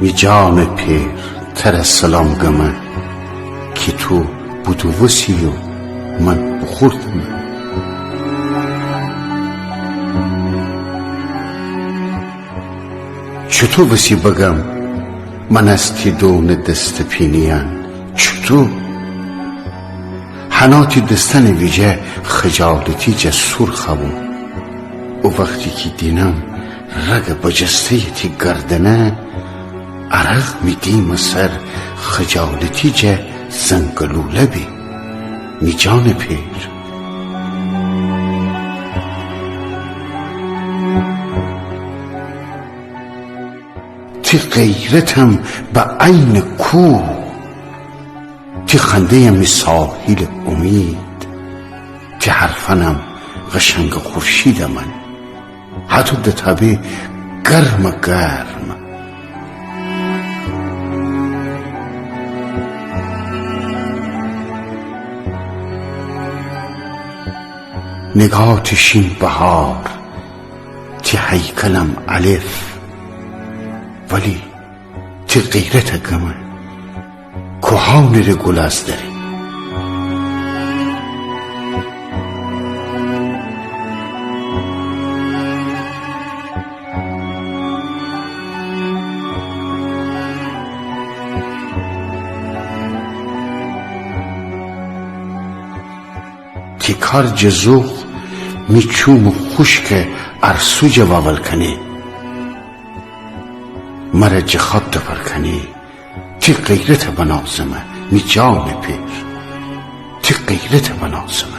می جان پیر تر سلام گمه که تو بودو وسی و من بخوردم. چطور وسی بگم من از تی دون دست پینیان؟ چطور حناتی دستن ویجه خجالتی جسور خبو و وقتی که دینم رگ بجسته تی گردنه عرق می دیم سر خجالتی جه زنگلوله بی می جان پیر. تی غیرتم به عین کو، تی خنده می ساحل امید، تی حرفنم قشنگ خورشید من، حتی ده تبه گرم گرم. نگاه تشین بهار، تی هیکلم الف، ولی تی غیرت گمه کهان ره گل از داری. تی کار جزوخ می چوم خوشک ارسو جوابل کنی مرا جخاب دفر کنی. تی غیرت بنازمه می جان پیر، تی غیرت بنازمه.